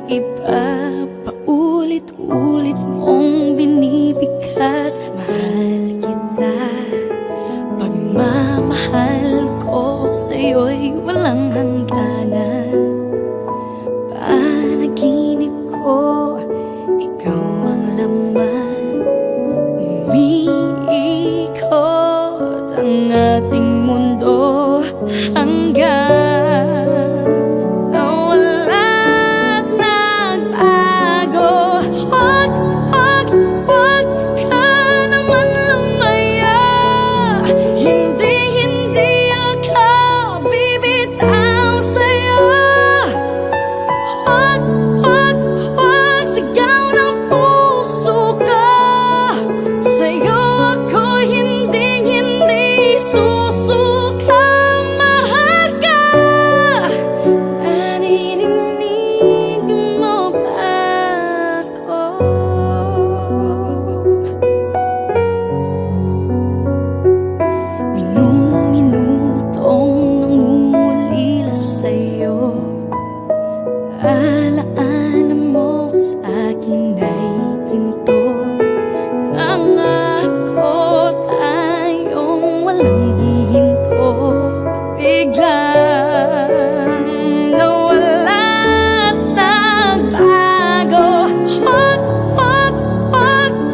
iba, paulit-ulit mong binibigkas. Mahal kita, pagmamahal ko sa'yo'y walang hangganan. Panaginip ko, ikaw ang laman. Umiikot ang ating mundo hanggang nawala't nagbago. Wag ka naman lumaya. Hindi ako bibitaw sa'yo. Wag sigaw ng puso ko. Sa'yo ako hindi susuka. Mahal ka, naririnig mo ba ako? Minutong nangungulila sa'yo. Alaala mo sa akin ay ginto. Nangako tayong walang hihinto. Biglang nawala't nagbago. Wag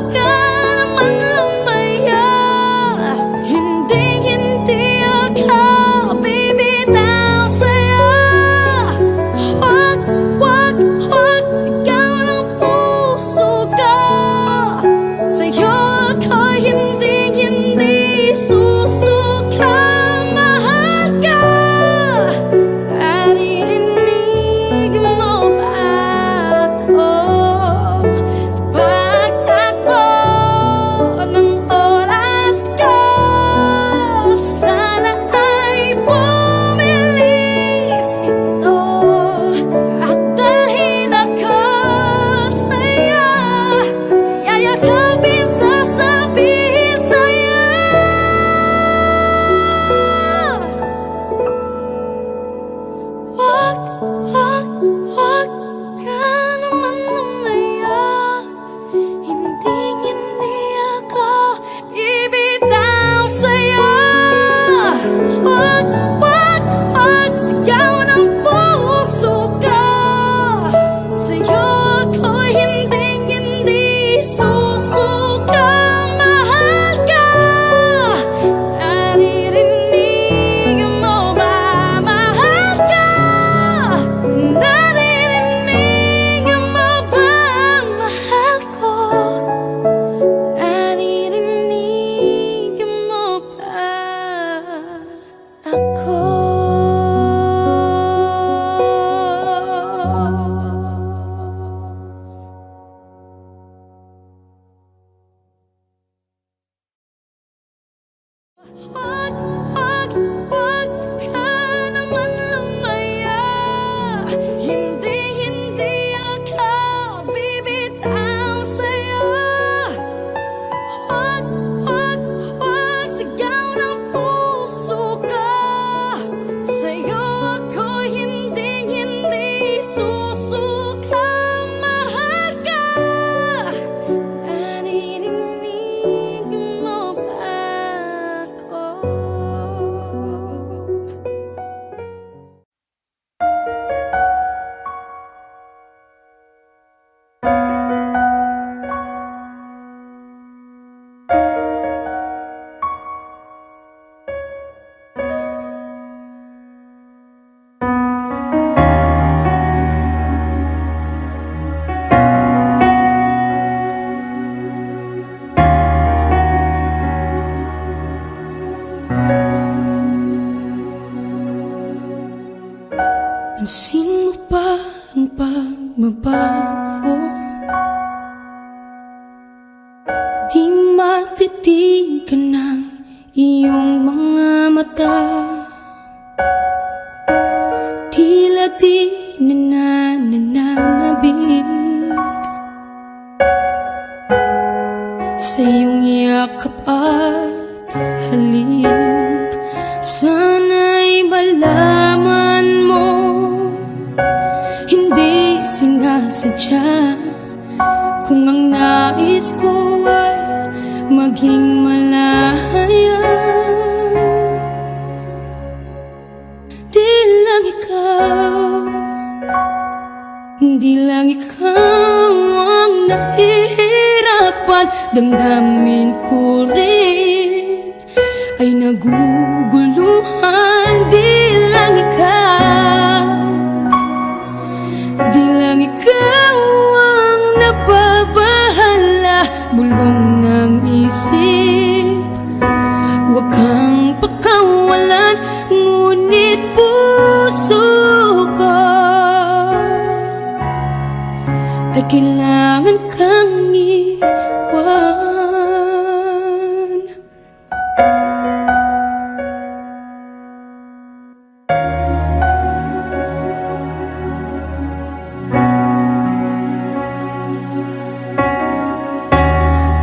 ka naman lumaya. Hindi ako bibitaw sa'yo. Wag sigaw ng puso ko. Sa'yo ako hindi susuka. Mahal ka, naririnig mo ba ako? Sa pagtakbo ng oras ko, sana ay bumilis ito at dalhin ako sa'yo. Yayakapin, sasabihin sa'yo. Wag ka naman lumaya. Hindi ako bibitaw sa'yo. Wag sigaw ng puso ko. Sa'yo ako hindi susuka. Mahal ka, naririnig mo ba? Mahal ka, naririnig mo ba? Mahal ko, naririnig mo ba ako? Wag ka naman lumaya. Hindi ako bibitaw sa'yo. Wag sigaw ng puso ko. Sa'yo ako hindi susuka. Mahal ka, naririnig mo ba ako? Pansin mo ba ang pagbabago? Di matitigan ng iyong mga mata. Tila di nananabig sa iyong yakap at halik. Sana'y malaman mo, hindi sinasadya. Kung ang nais ko ay maging malaya, di lang ikaw, di lang ikaw ang nahihirapan. Damdamin ko rin ay naguguluhan. Di lang ikaw, di lang ikaw ang nababahala. Bulong ng isip, huwag kang pakawalan. Ngunit puso ko ay kailangan kang iwan.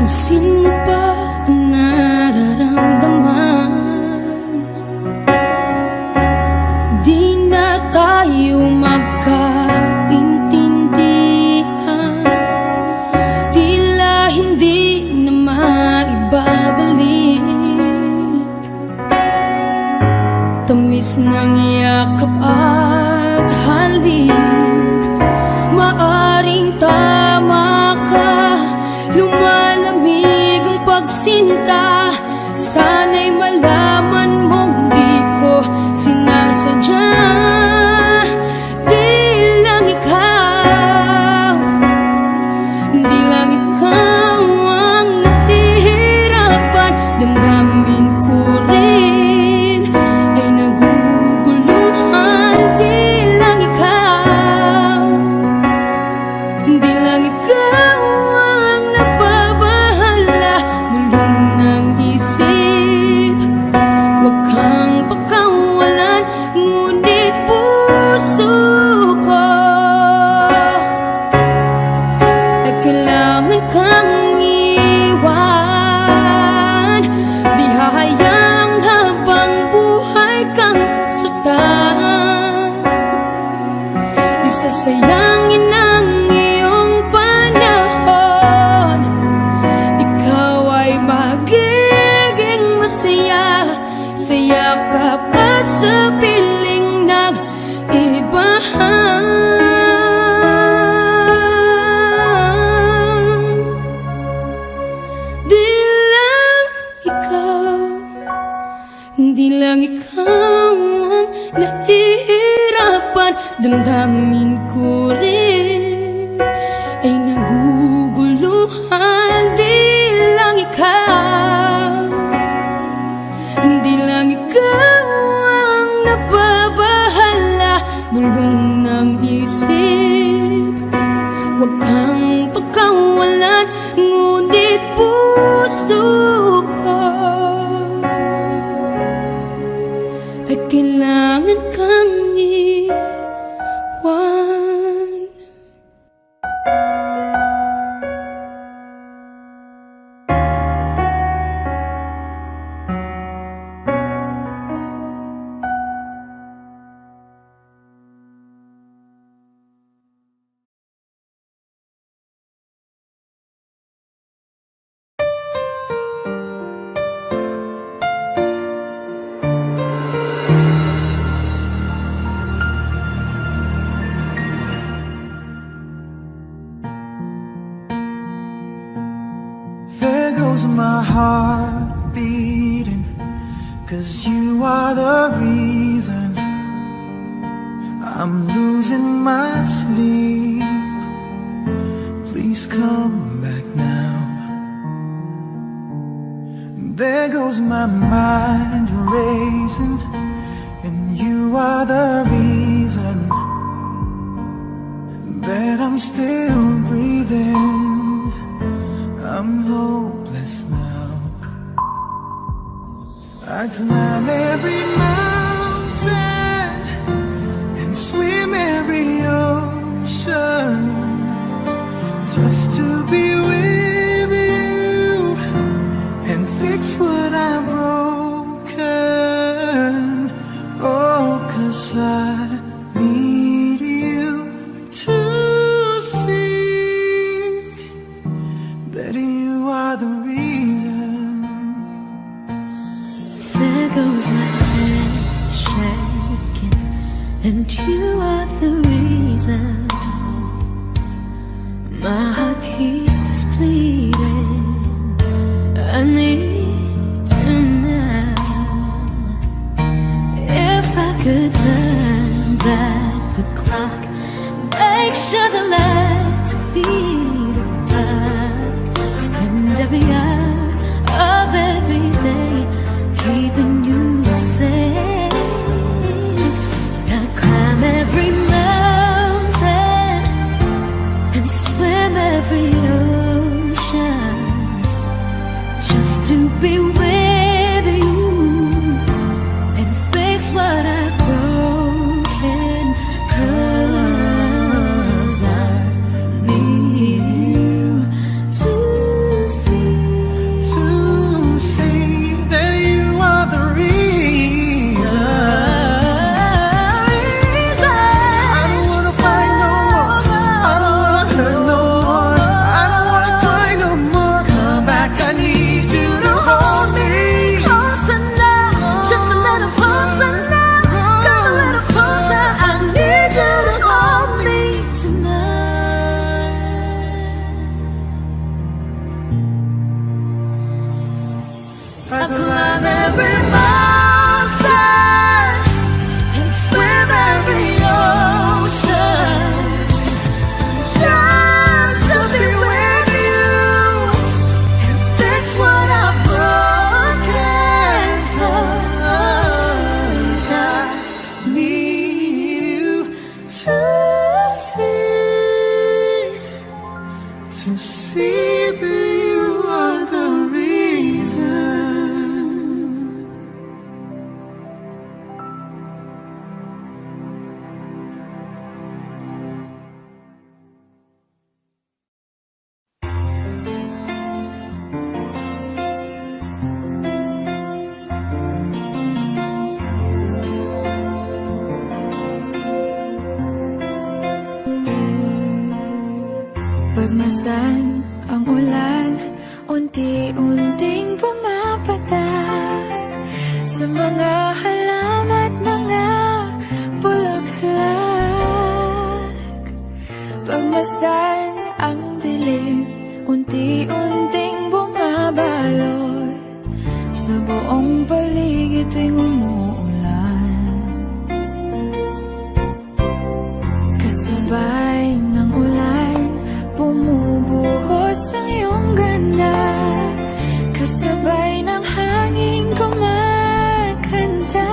Pansin mo ba ang nararamdaman? Di na tayo magkaintindihan. Tila hindi na maibabalik tamis ng yakap at halik. Maaring tama ka, lumalamig ang pagsinta. Sana'y malaman mong di ko sinasadya. Di lang ikaw, di lang ikaw ang nahihirapan. Damdamin ko rin ay naguguluhan. Di lang ikaw, di lang ikaw ang nababahala. Bulong ng isip, huwag kang pakawalan. Ngunit puso ko ay kailangan kang iwan. Di hahayang habang buhay kang saktan. Di sasayangin ang iyong panahon. Ikaw ay magiging masaya sa yakap at sa piling ng iba. Di lang ikaw, di lang ikaw ang nahihirapan. Damdamin ko rin ay naguguluhan. Di lang ikaw, di lang ikaw ang nababahala. Bulong ng isip, huwag kang pagkawalan. Ngunit puso ko ay kailangan kang iwan. There goes my heart beating, 'cause you are the reason I'm losing my sleep. Please come back now. There goes my mind racing, and you are the reason that I'm still breathing. I'm hopeless now. I climb every mountain and swim every ocean just to be with you and fix what I'm broken. Oh, 'cause I need you to My heart keeps bleeding. I need you now. If I could turn back the clock, make sure the light to feed the dark, spend every hour of every day keeping you safe. I climb every mountain and swim every ocean just to be with you and fix what I've broken. 'Cause I need you to see that you are the reason. I don't wanna fight no more. I don't wanna hurt no more. I don't wanna cry no more. Come back, I need you to hold me. closer now, just a little closer now, come a little closer. I need you to hold me tonight. I climb every mountain and swim every ocean just to be with you and fix what I've broken. 'Cause I Need you to see that you are the reason. Pagmasdan ang ulan, unti-unting pumapatak sa mga halaman at mga bulaklak. Pagmasdan ang dilim, unti-unting bumabalot sa buong paligid tuwing umuulan. Kasabay ng ulan, bumubuhos ang iyong ganda. Kasabay ng hangin kumakanta.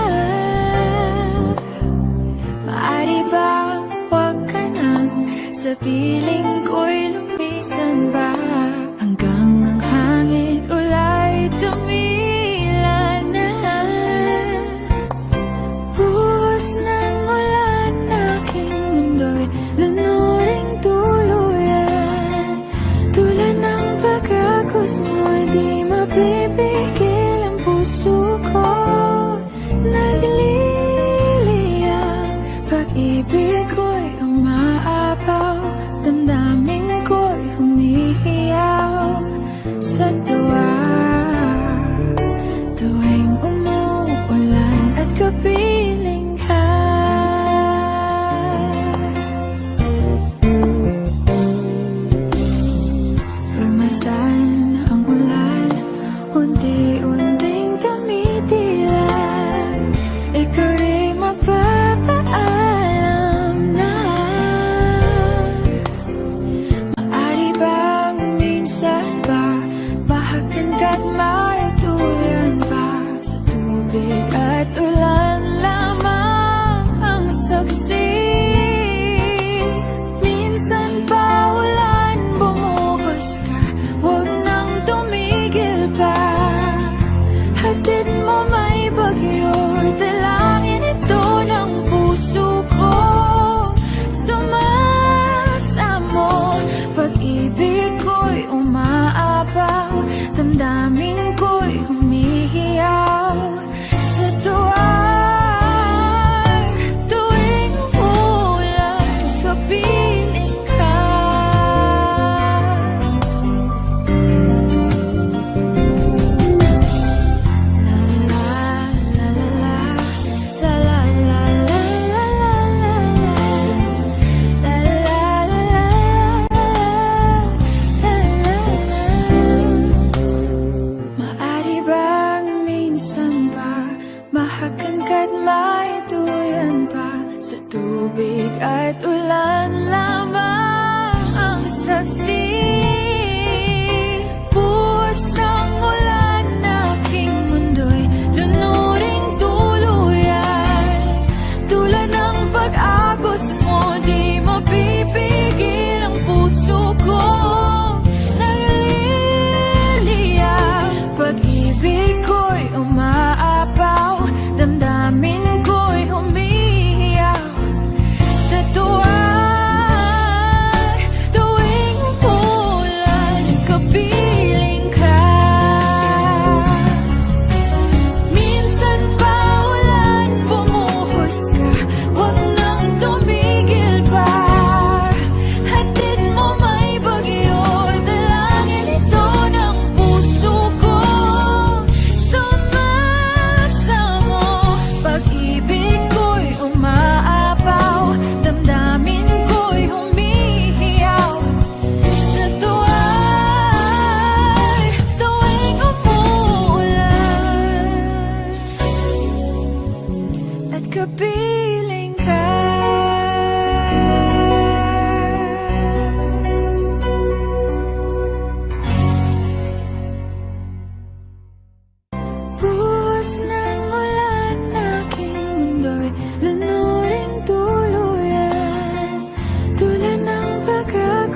Maaari ba wag ka nang sa piling ko'y lumisan ba? Hanggang ang hangin ulay tumila na. Buhos ng ulan, aking mundo'y lunuring tuluyan. Tulad ng pagkagos mo'y di mapipigil ang puso ko. Nagliliyab, pag-ibig ko'y ang maapaw, damdamin ko'y humihiyaw.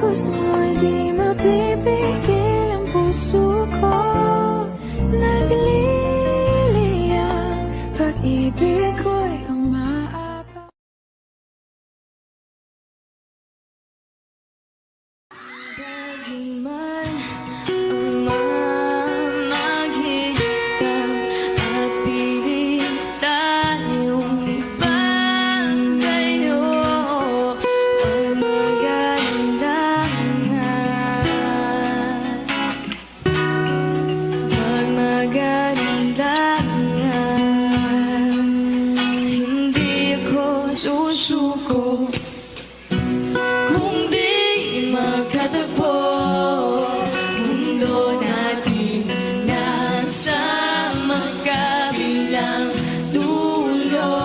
Pagkatapos mo'y di mapipigil ang puso ko. Nagliliyab, pag-ibig ko'y umaabot. Pag-iman ang mamaghitam at piling tayong magkayo. Ang magalindangan, hindi ako susuko kung di magkatagpo. Mundo natin nasa magkabilang dulo.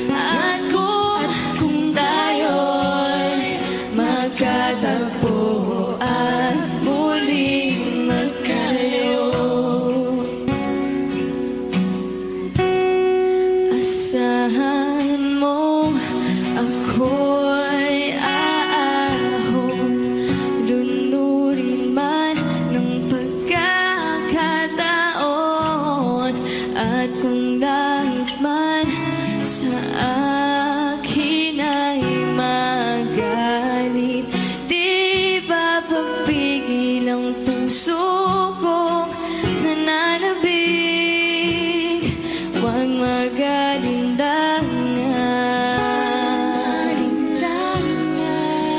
At kung tayo'y magkatagpo at muling magkayo, asahan mo ako'y aahon, lunurin man ng pagkakataon. At kung langit man sa akin ay magalit, di ba pagpigil ang puso kong nananabig. Huwag magalindangan,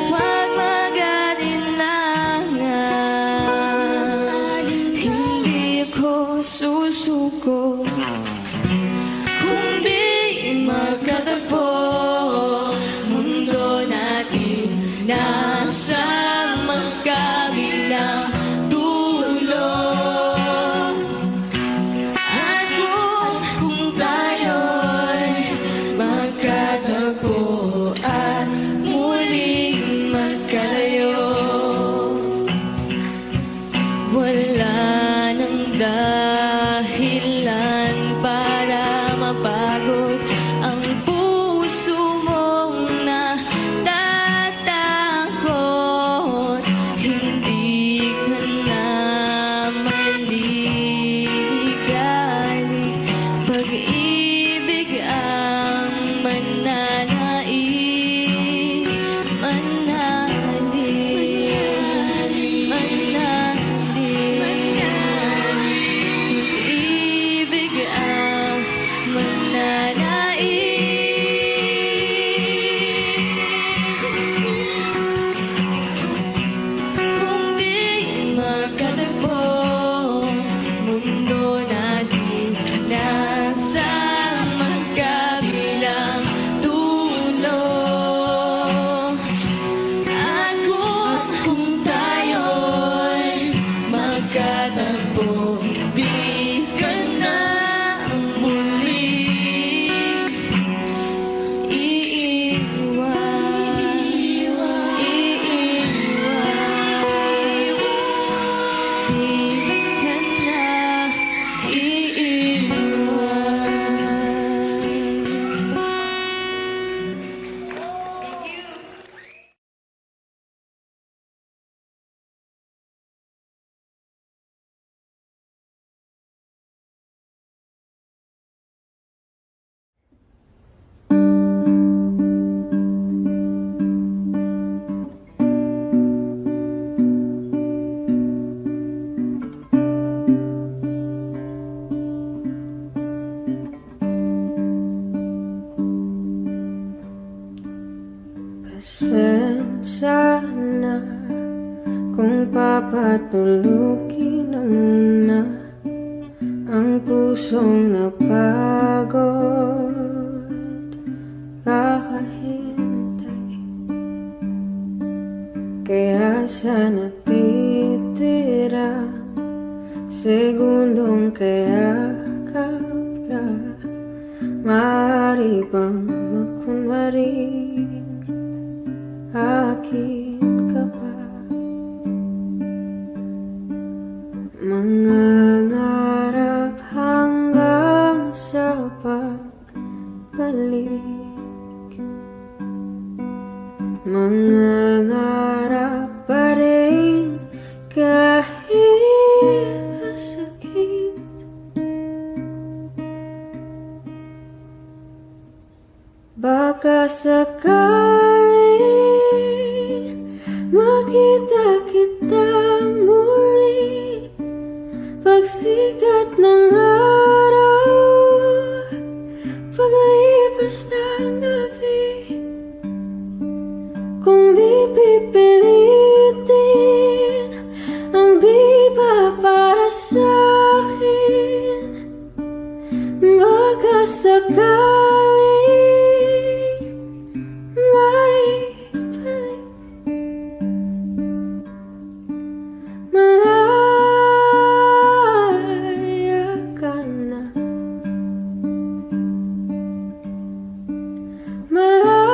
huwag magalindangan, hindi ako susuko kung di magkatagpo. Mundo natin nasa magkabilang dulo. At kung tayo'y magkatagpo at muling magkalayo, wala nang dahilan para mapagod ang puso mong natatakot. Hindi ka na maligalig, pag-ibig ang mananaig, manalig, manalig. Pag-ibig ang mananaig. Kung di magkatagpo, mundo natin nasa magkabilang dulo. At kung tayo'y magkatagpo, di ka na muling iiwan, iiwan. Di ka na iiwan. Pasensya na kung papatulukin na muna ang pusong napagod, kakahintay. Kaya sa natitirang segundong kayakap ka, maaari bang magkunwaring akin ka pa? Mangangarap hanggang sa pagbalik, mangangarap pa rin kahit masakit. Baka sakaling makita kitang muli pagsikat ng araw, paglipas ng gabi. Kung di pipilitin ang di ba para sa'kin, baka sakaling may balik. Malaya ka na, malaya.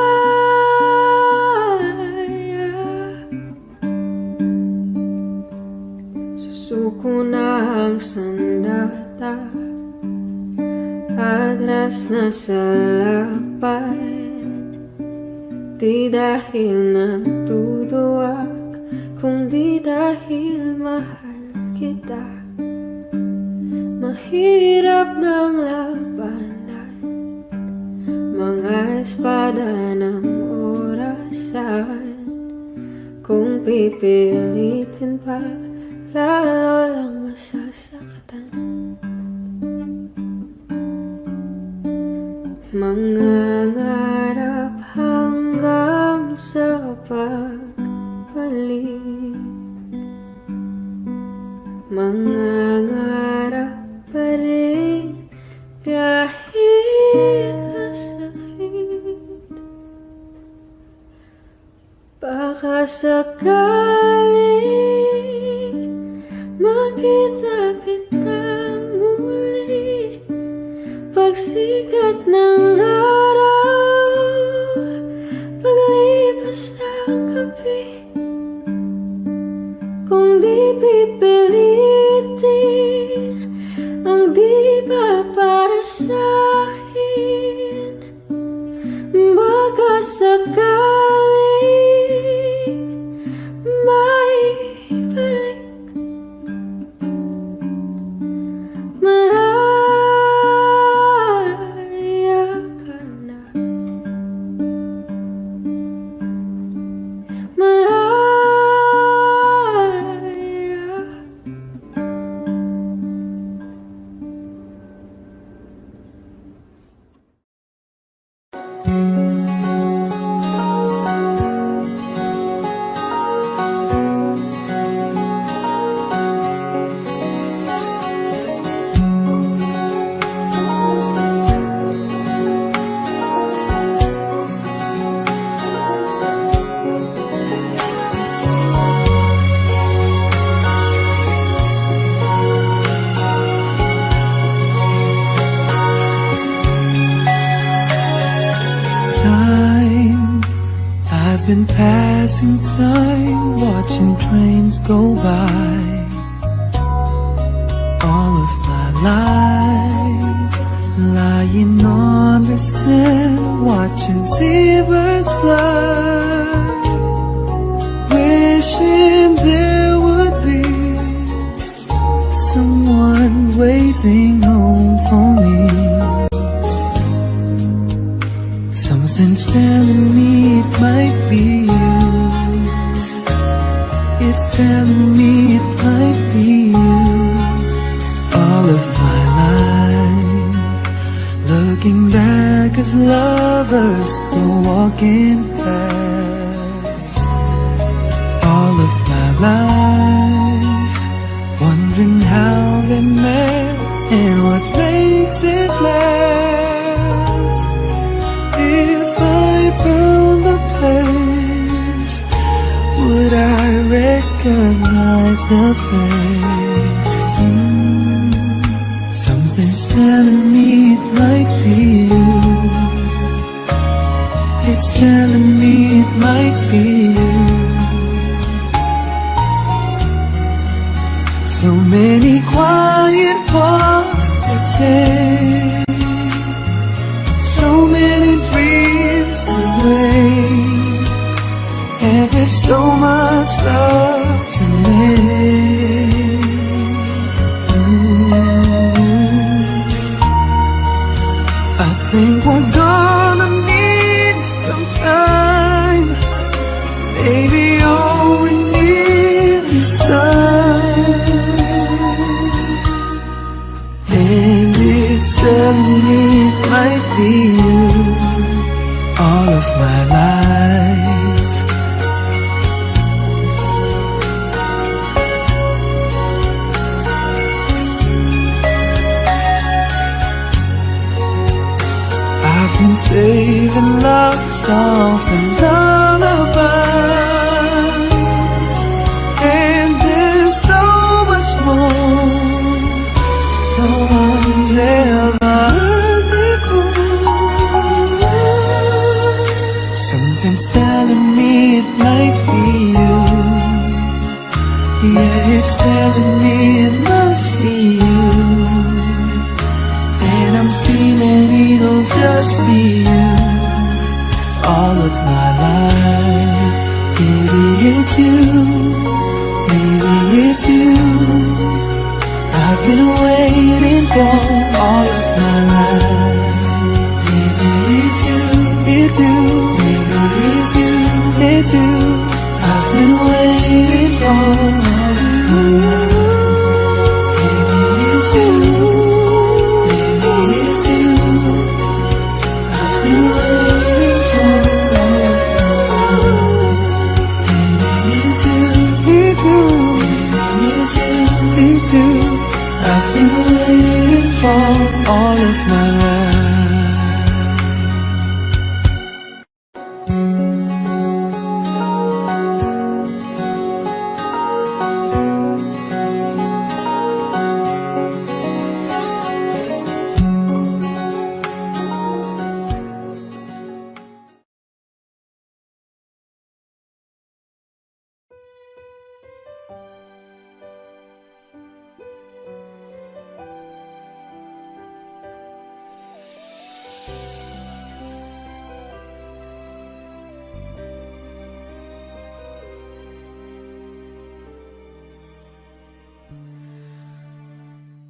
Susuko na ang sandata, atras na sa lapad. Di dahil natuduwag, kundi dahil mahal kita. Mahirap ng labanan, mga espada ng orasan. Kung pipilitin pa, lalo lang masasaktan. Mangangarap hanggang sa pagbalik, mangangarap pa rin kahit masakit. Baka sakaling makita kitang muli pagsikat ng araw, paglipas ng gabi. Kung di pipilitin ang di ba para sa'kin, baka sakaling may balik. Malaya ka na, malaya. Time, I've been passing time, watching trains go by. All of my life, lying on the sand, watching seabirds fly, wishing there would be someone waiting home for me. Something's telling me it might be you. It's telling me it might be you. All of my life, looking back as lovers go walking past. All of my life, wondering how they met and what makes it last. If I found the place, would I recognize the face? Something's telling me it might be you. It's telling me it might be you. So many quiet walks to take, so many dreams to break. and with so much love to live. I think we're gonna need some time. Baby, all we need is time. And it's telling me it might be you all of my life. I've been saving love songs and lullabies, and there's so much more no one's ever heard before. Something's telling me it might be you. Yeah, it's telling me it must be you. And I'm feeling it'll just be you all of my life. Maybe it's you, maybe it's you I've been waiting for all of my life. Maybe it's you, it's you, maybe it's you, it's you I've been waiting for all of my life. Maybe it's you, maybe it's you I've been waiting for all of my life. Maybe it's you, it's you, maybe it's you, it's you I've been waiting for all of my life.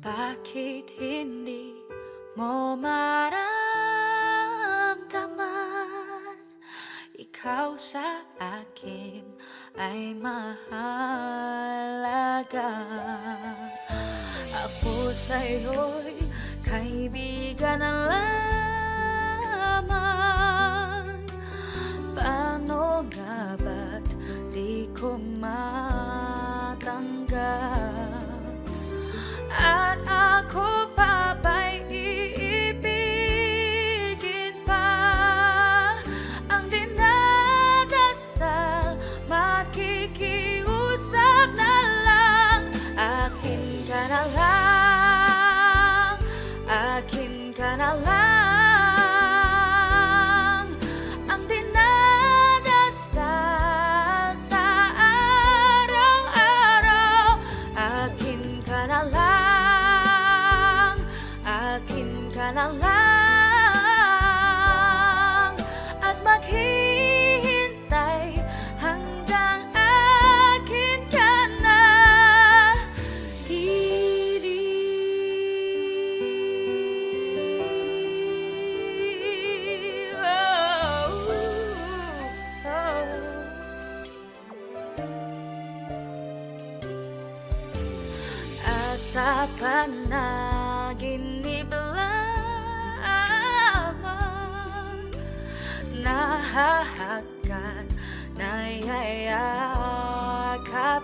Bakit hindi mo maramdaman? Ikaw sa akin ay mahalaga. Ako sa'yo'y kaibigan na lamang. Paano nga ba't di ko matanggap? At ako pa ba'y iibigin pa? Ang dinadasal, makikiusap na lang. Akin ka na lang, akin ka na lang. Ang dinadasal sa araw-araw, akin ka na lang. Na lang at maghihintay hanggang akin ka na hiling. At sa panaginip nahahagkan, nayayakap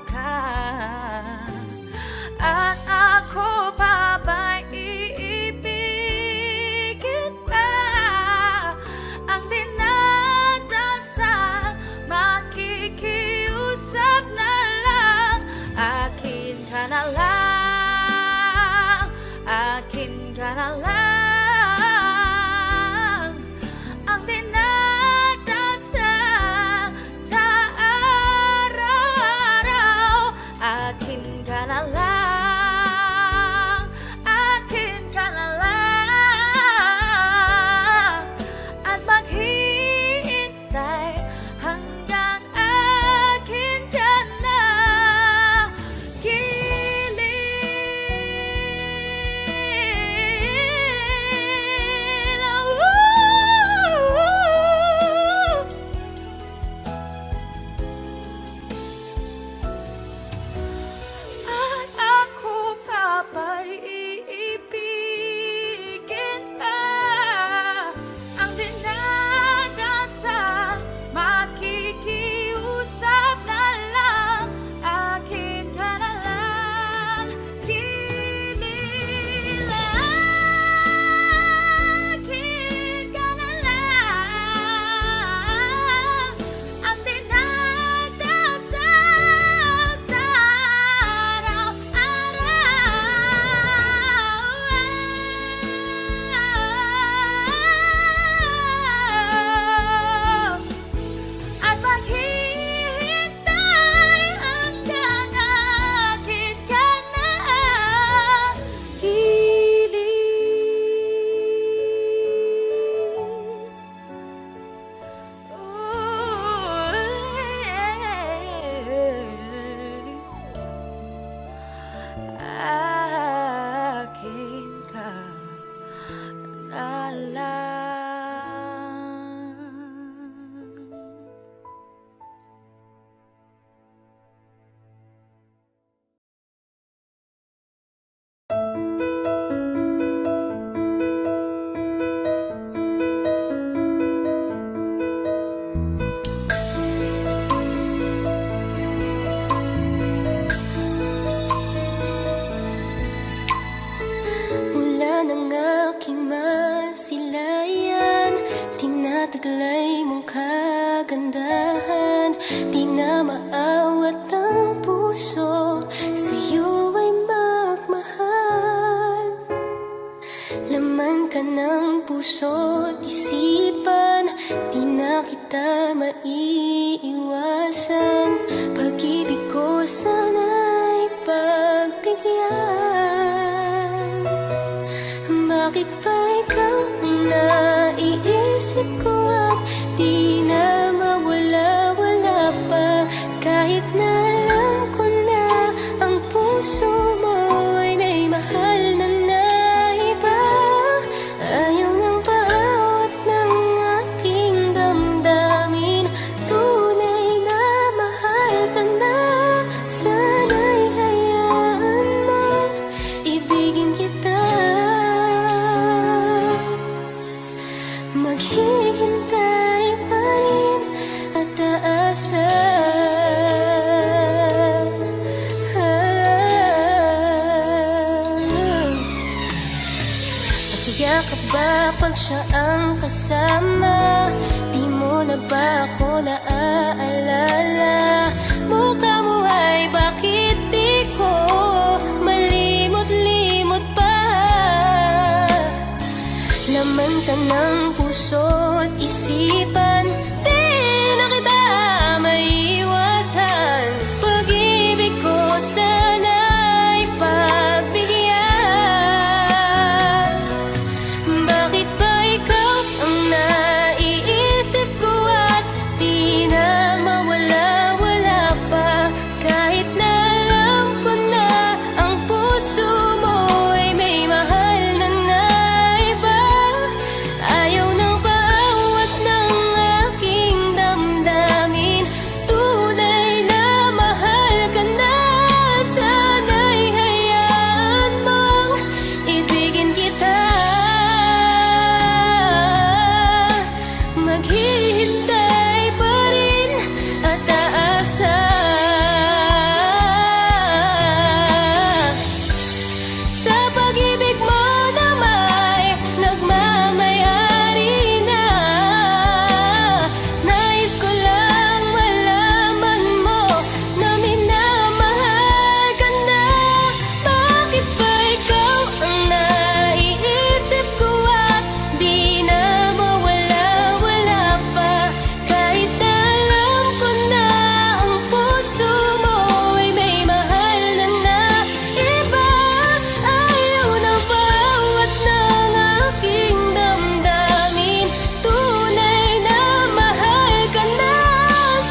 ka. At ako pa ba'y iibigin pa? Ang dinadasal, makikiusap na lang. Akin ka na lang, akin ka na lang. Akin ka na lang, akin ka na lang. At maghihintay hanggang taglay mong kagandahan, di na maawat ang puso, sa'yo ay magmahal. Laman ka ng puso't isipan, di na kita maiiwasan. Pag-ibig ko sana'y pagbigyan. Bakit ba ikaw ang naiisip ko at di na mawala-wala pa? Kahit na alam ko na ang puso mo ay may mahal na iba. Ayaw nang paawat ng aking damdamin, tunay na mahal ka na. Sana'y hayaan mong ibigin kita. Maghihintay pa rin at aasa. Masaya ka ba pag siya ang kasama? Di mo na ba ako naaalala? Mukha mo ay bakit di ko malimot-limot pa? Laman ka ng puso't isipan, di na kita maiiwasan. Pag-ibig ko sana'y pagbigyan. Bakit ba ikaw ang naiisip ko at di na mawala-wala pa? Kahit na alam ko na ang puso mo ay may mahal na iba. Ayaw nang paawat ng aking damdamin, tunay na mahal ka na. Sana'y hayaan mong ibigin kita. Maghihintay pa rin at aasa. Sa pag-ibig mo na may nagmamayari na, nais ko lang malaman mo na minamahal ka na. Bakit ba ikaw ang naiisip ko at di na mawala-wala pa? Kahit na alam ko na ang puso mo ay may mahal na iba. Ayaw na bawat ng aking damdamin, tunay na mahal ka na.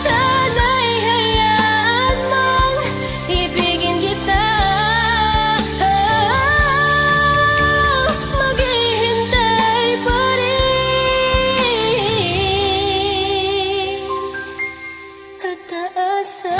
Sana'y hayaan mong ibigin kita. Maghihintay pa rin at aasa.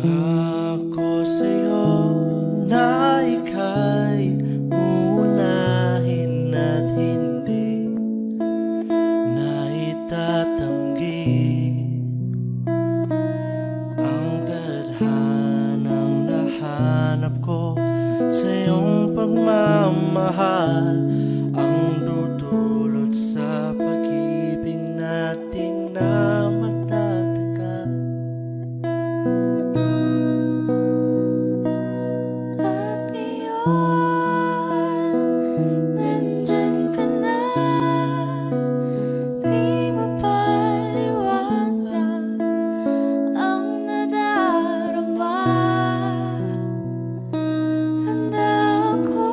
Pangako sa'yo na ika'y uunahin at hindi na itatanggi ang tadhanang nahanap ko sa iyong pagmamahal, ang dudulot sa pag-ibig natin na matatagal. At ngayon, nandyan ka na, di mapaliwanag ang nadarama. Handa ako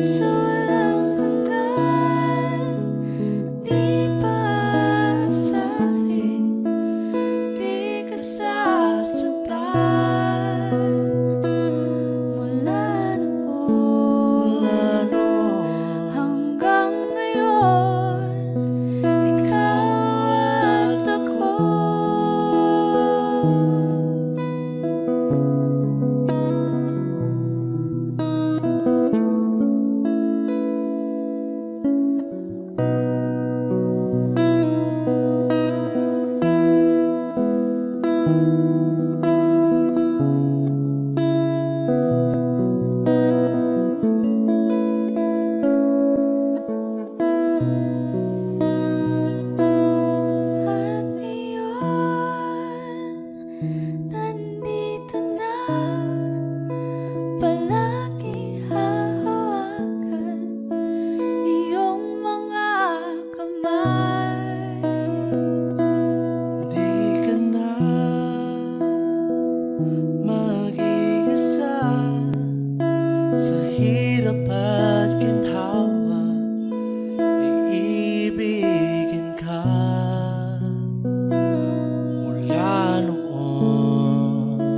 sa walang hanggan, di paasahin, di ka sasaktan. Mula noon hanggang ngayon, ikaw at ako. At iyon, nandito na, palagi hahawakan iyong mga kamay. Di ka na mag-iisa sa hirap at ginhawa, iibigin ka. Mula noon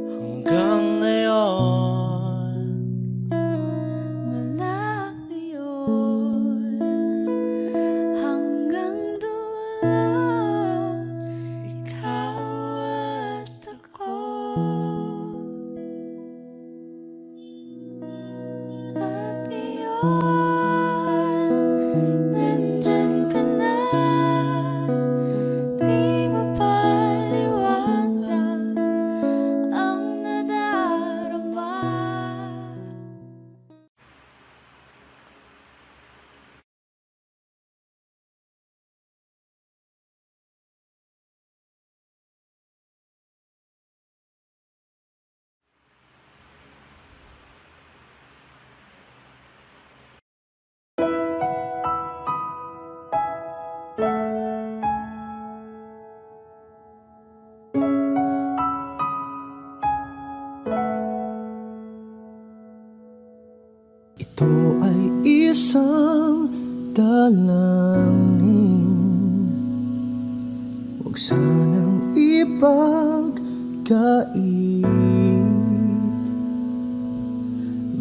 hanggang ngayon, Mula ngayon hanggang dulo, ikaw at ako. At iyon, nandyan ka na, di mapaliwanag ang nadarama. ito ay isang dalangin. Huwag sanang ipagkait,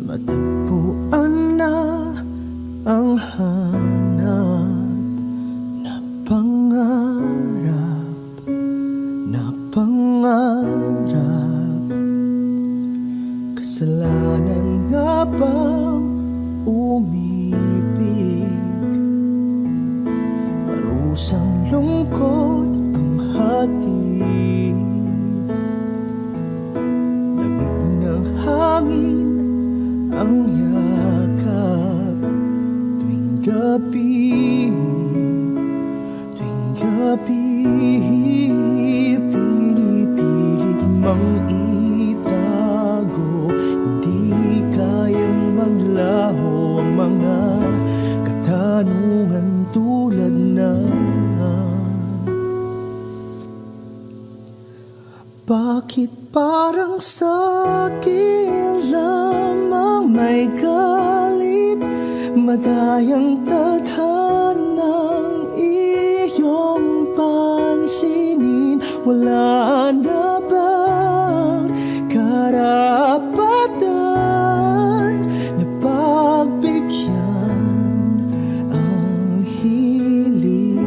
matagpuan na ang hanap na pangarap, na pangarap. Kasalanan nga bang umibig? Parusang lungkot ang hatid, lamig ng hangin ang yakap tuwing gabi, tuwing gabi. Pinipilit mang itago, hindi kayang maglaho ang mga katanungan tulad ng bakit parang sa'kin lamang may galit, madayang tadhanang iyong pansinin? Wala na bang karapatan na pagbigyan ang hiling?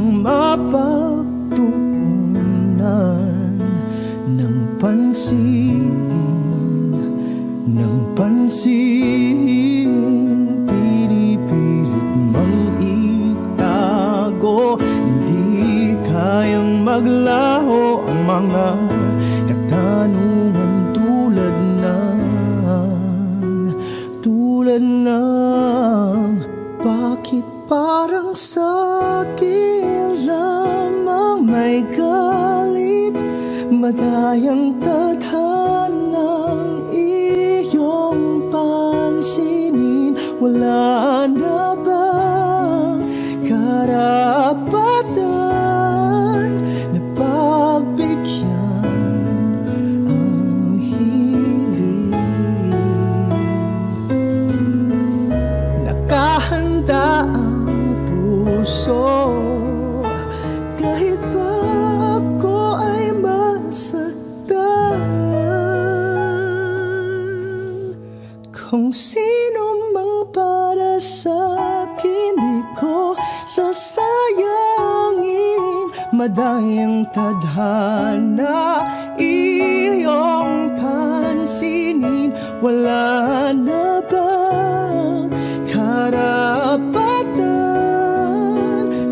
kayang mapagtuunan ng pansin, pinipilit mang itago. Hindi kayang maglaho ang mga katanungan tulad ng bakit parang sa'kin lamang may galit, madayang tadhanang iyong pansinin. Wala na bang karapatan na pagbigyan ang hiling? Nakahanda ang puso kahit pa ako ay masaktan. Kung sino mang para sa'kin di ko sasayangin, madayang tadhana iyong pansinin. Wala na bang karapatan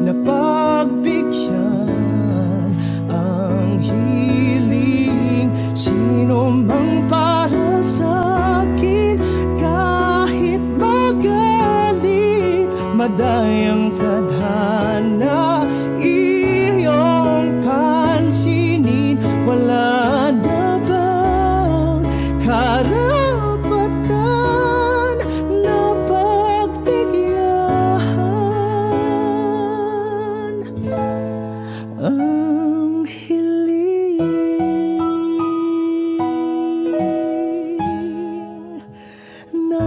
na pagbigyan ang hiling? Sino mang para sa'kin kahit magalit, madayang tadhana iyong pansinin. Wala na bang karapatan na pagbigyan ang hiling na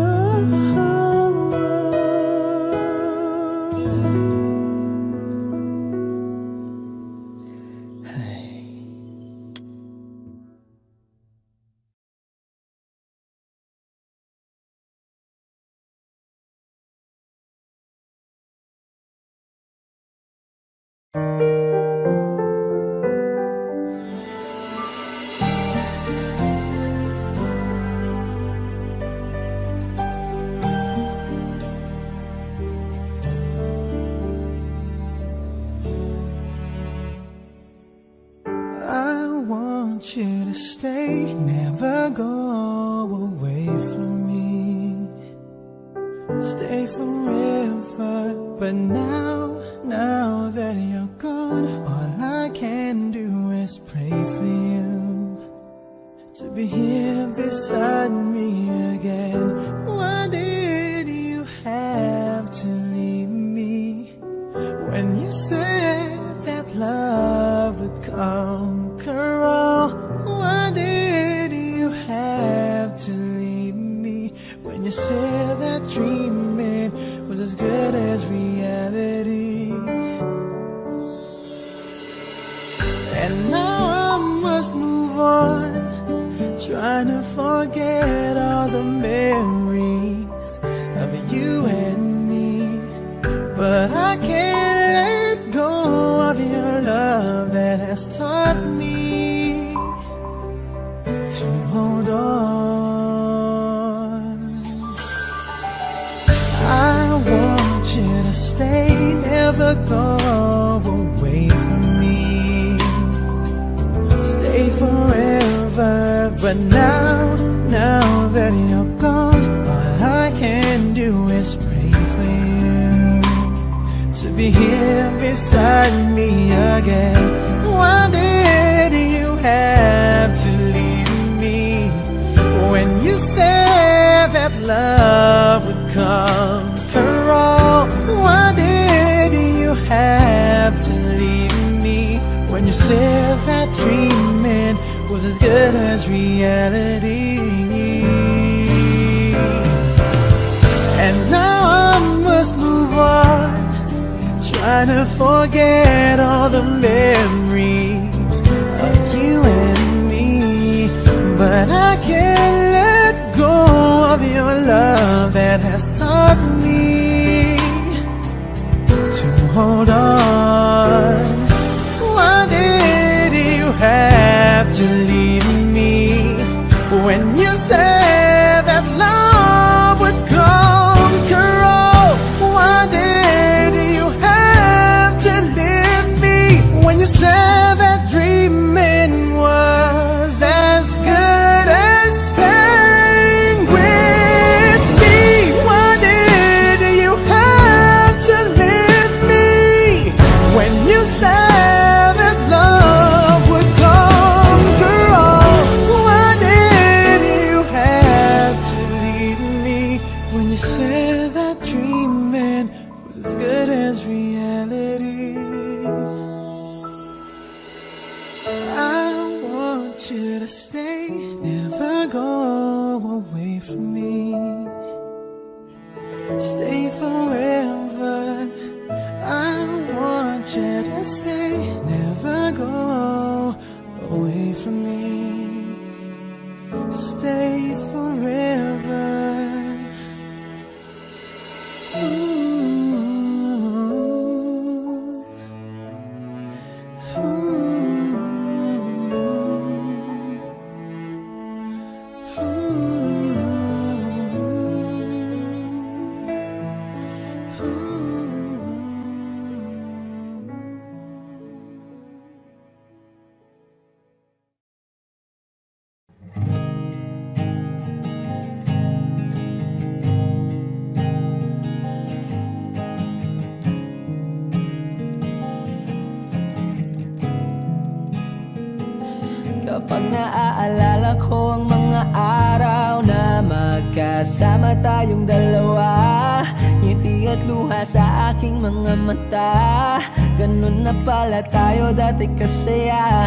I want you to stay, never go away from me. Stay forever, but now that you're gone, all I can do is pray for you to be here beside me again. Why did you have to leave me when you said that love would conquer all? Why did you have to leave me when you said that dreaming was as good as reality? And now I must move on, trying to forget all the memories of you and me. But I can't let go of your love that has taught me to hold on. I want you to stay, never go away from me. Stay forever, but now that you're gone, all I can do is pray for you to be here beside me again. Why did you have to leave me when you said that love would conquer all? Why did you have to leave me when you said that dreaming was as good as reality? And now I must move on, trying to forget all the memories of you and me. But I can't let go of your love that has taught me to hold on. to stay, never go away from me. Stay forever, I want you to stay, never go away from me. Stay forever. Kapag naaalala ko ang mga araw na magkasama tayong dalawa, ngiti at luha sa aking mga mata. Ganun na pala tayo dati kasaya.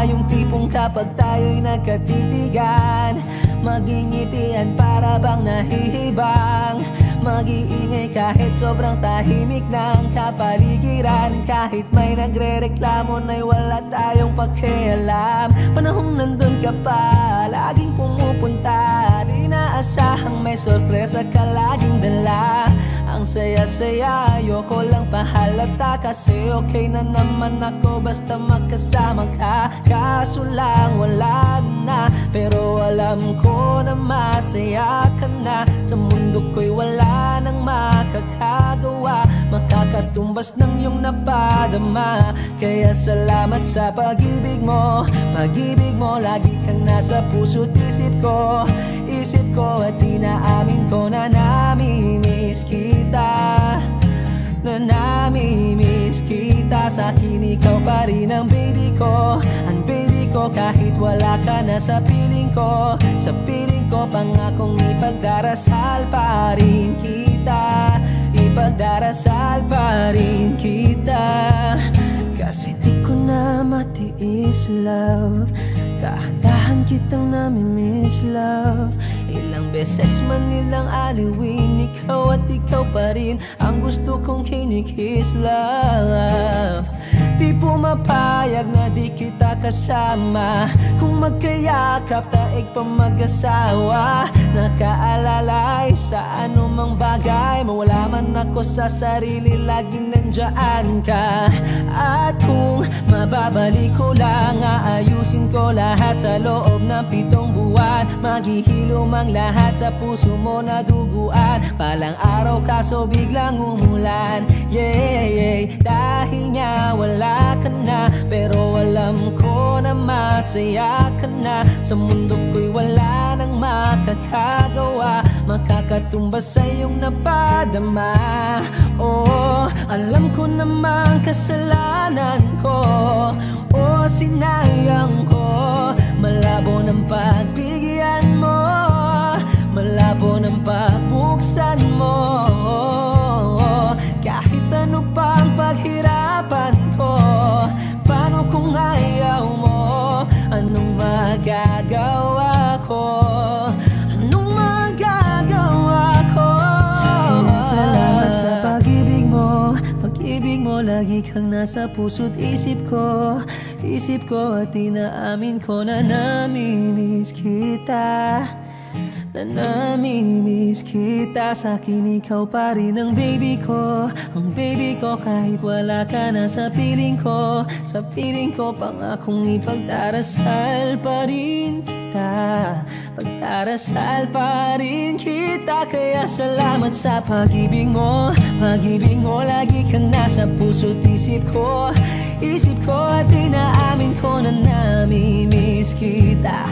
Yung tipong kapag tayo'y nagkatitigan, magingitian para bang nahihibang. Mag-iingay kahit sobrang tahimik ng kapaligiran. Kahit may nagre-reklamo na'y wala tayong pakialam. Panahong nandun ka pa, laging pumupunta. Di naasahang may sorpresa ka laging dala. Ang saya-saya, ayoko lang pahalata. Kasi okay na naman ako basta magkasama ka. Kaso lang wala na, pero alam ko na masaya ka na. Sa mundo ko'y wala nang makakagawa, makakatumbas ng iyong napadama. Kaya salamat sa pag-ibig mo. Pag-ibig mo, lagi kang nasa puso't isip ko. Isip ko at inaamin ko na namimiss kita. Na namimiss kita. Sa'kin ikaw pa rin ang baby ko. Ang baby ko kahit wala ka na sa piling ko. Sa piling ko pangakong ipagdarasal pa rin kita. Ipagdarasal pa rin kita. Kasi di ko na matiis love. Dahan-dahan kitang namimiss love. Ilang beses man nilang aliwin, ikaw at ikaw pa rin ang gusto kong kinikiss love. Di pumapayag na di kita kasama. Kung magkayakap taig pa mag-asawa. Nakaalalay sa anumang bagay. Mawala man ako sa sarili, laging nandyan ka. At kung mababalik ko lang, aayusin ko lahat sa loob ng 7 buwan. Maghihilom ang lahat sa puso mo na duguan. Palang araw kaso biglang umulan. Yeah, yeah. Dahil nga wala ka na, pero alam ko na masaya ka na. Sa mundo ko'y wala nang makakagawa, makakatumbas sa iyong napadama. Oh, alam ko namang kasalanan ko. Oh, sinayang ko. Malabo ng pagbigyan mo, malabo ng pagbuksan mo. Kahit ano pang paghirapan ko, paano kung ayaw mo? Anong magagawa ko? Anong magagawa ko? Kaya salamat sa pag-ibig mo. Pag-ibig mo, lagi kang nasa puso't isip ko. Isip ko at inaamin ko na namimiss kita. Na namimiss kita. Sa'kin ikaw pa rin ang baby ko. Ang baby ko kahit wala ka na sa piling ko. Sa piling ko pangakong ipagdarasal pa rin kita. Pagdarasal pa rin kita. Kaya salamat sa pag-ibig mo. Pag-ibig mo, lagi kang nasa puso't isip ko. Isip ko at inaamin ko na namimiss kita.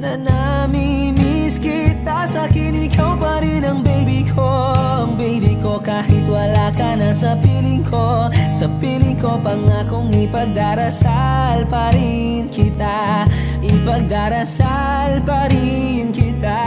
Na namimiss kita. Sa'kin ikaw pa rin ang baby ko. Ang baby ko kahit wala ka na sa piling ko. Sa piling ko pangakong ipagdarasal pa rin kita. Ipagdarasal pa rin kita.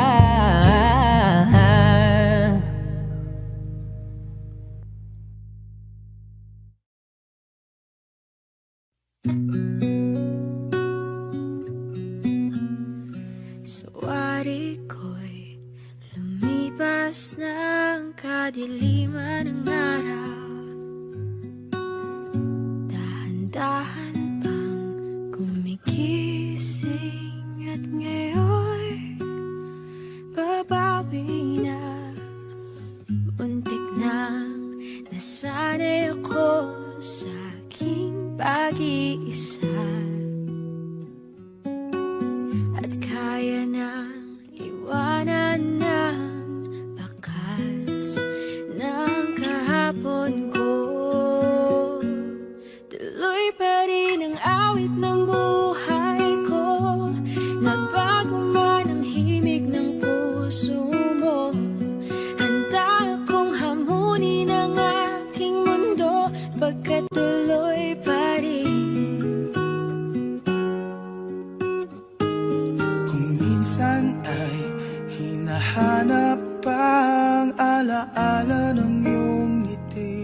Pagkatapos ng kadiliman ng araw, dahan-dahan pang gumigising at ngayon babawi na. Muntik nang nasanay ako sa aking pag-iisa, at kaya nang iwanan ng bakas ng kahapon ko. Tuloy pa rin ang awit ng buhay ko, nagbago man ang himig ng puso mo. Handa akong hamunin ang aking mundo, pagkat tuloy pa rin. Kung minsan ay hinahanap ang alaala ng iyong ngiti,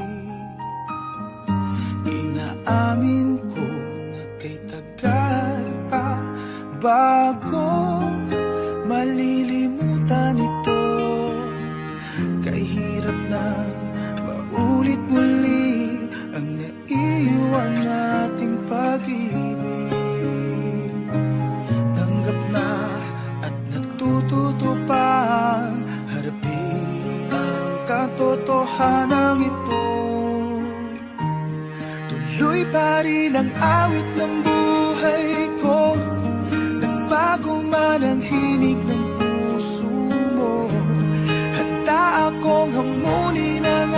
inaamin ko na kay tagal pa bago malilimutan ito. Kay hirap na maulit muli ang naiwan nating pag-ibig. Tanggap na at natututo pang harapin ang katotohanan ito. Tuloy pa rin ang awit ng buhay ko, nagbago man ang himig ng puso mo. Handa akong hamunin ang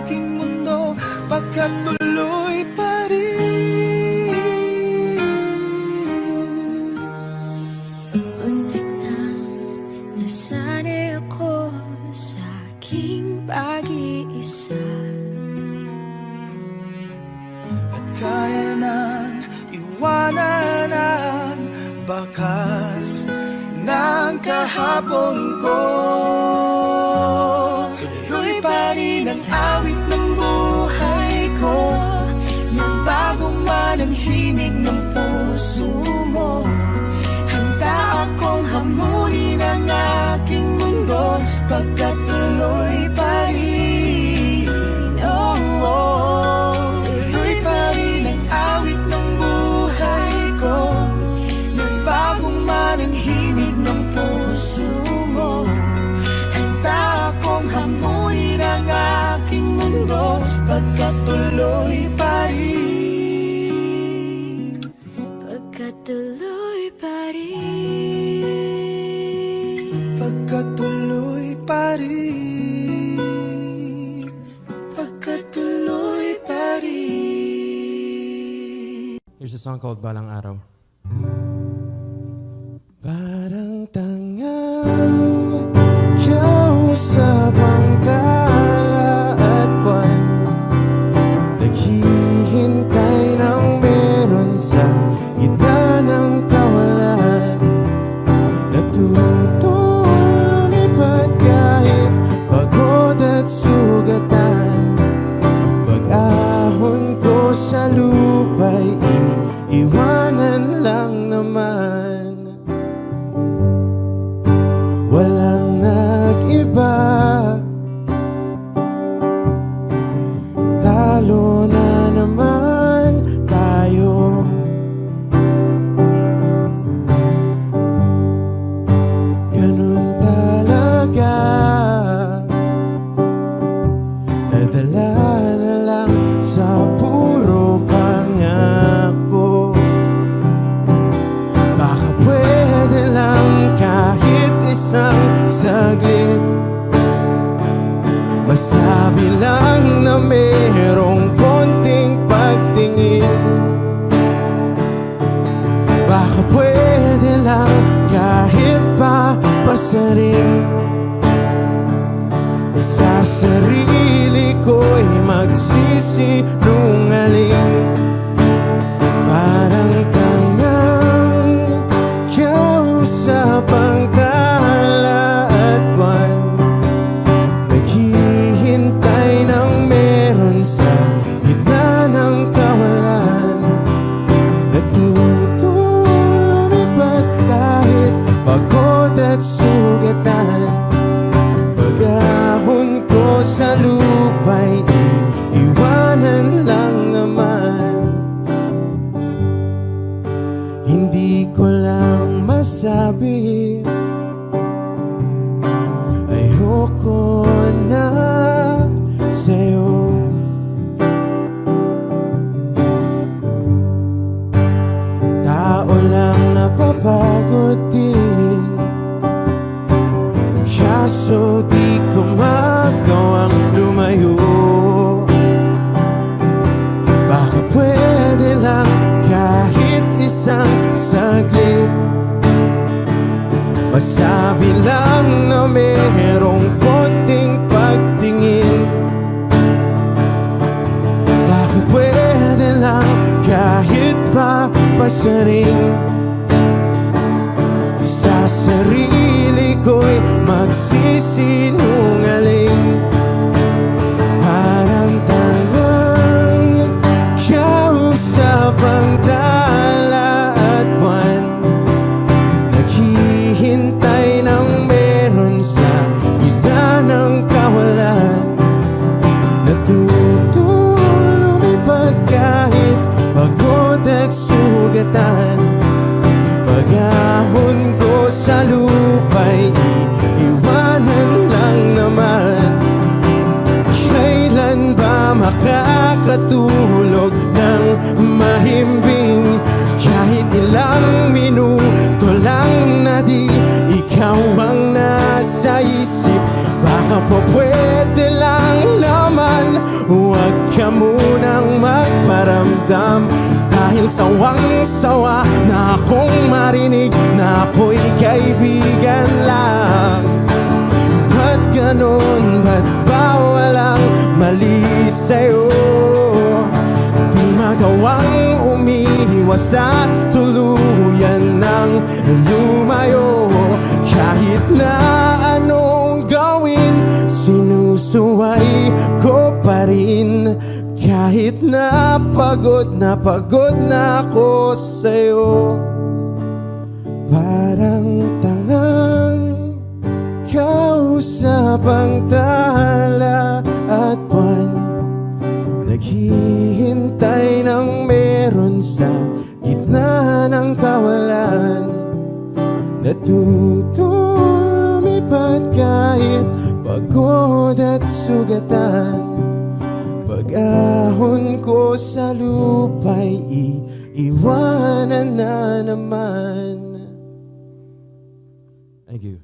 aking mundo, pagkat tuloy pa rin. Muntik nang nasanay ako sa aking pag-iisa, At kaya nang iwanan ang bakas ng kahapon ko. Tuloy pa rin ang awit ng buhay ko, nagbago man ang himig ng puso mo. Handa akong hamunin ang aking mundo, pagkat tuloy pa rin. Oh, oh. Tuloy pa rin ang awit ng buhay ko, nagbago man ang himig ng puso mo. Handa akong hamunin ang aking mundo, pagkat tuloy pa rin. pagkat tuloy pa rin. Pagkat tuloy pa rin. Pagkat tuloy pa rin. Here's a song called Balang Araw. Parang tangang kausap ang tala at buwan, naghihintay ng meron sa gitna ng kawalan. Natuto lumipad kahit pagod at sugatan. Pag-ahon ko sa lupa'y iiwanan Masabi lang na merong konting pagtingin. Bakit pwede lang kahit pa pasaring sa sarili ko'y magsisinungaling. Parang tangang kausap ang dala at buwan, naghihintay ng meron sa gitna ng kawalan. Natutong lumipad kahit pagod at sugatan. Pag-ahon ko sa lupa'y iiwanan lang naman. Kailan ba makakatulog ng mahimbing? Kahit ilang minuto lang na di ikaw ang nasa isip. Baka po pwede lang naman huwag ka munang magparamdam. Dahil sawang-sawa na akong marinig na ako'y kaibigan lang. Ba't ganon? Ba't ba walang mali sa'yo? Di magawang umiiwas at tuluyan ng lumayo. Kahit na anong gawin, sinusuway ko pa rin. Kahit na pagod na ako sa'yo. Parang tangang kausap ang tala at buwan, naghihintay ng meron sa gitna ng kawalan. Natutong lumipad kahit pagod at sugatan. Pag-ahon ko sa lupa'y iiwanan na naman. Thank you.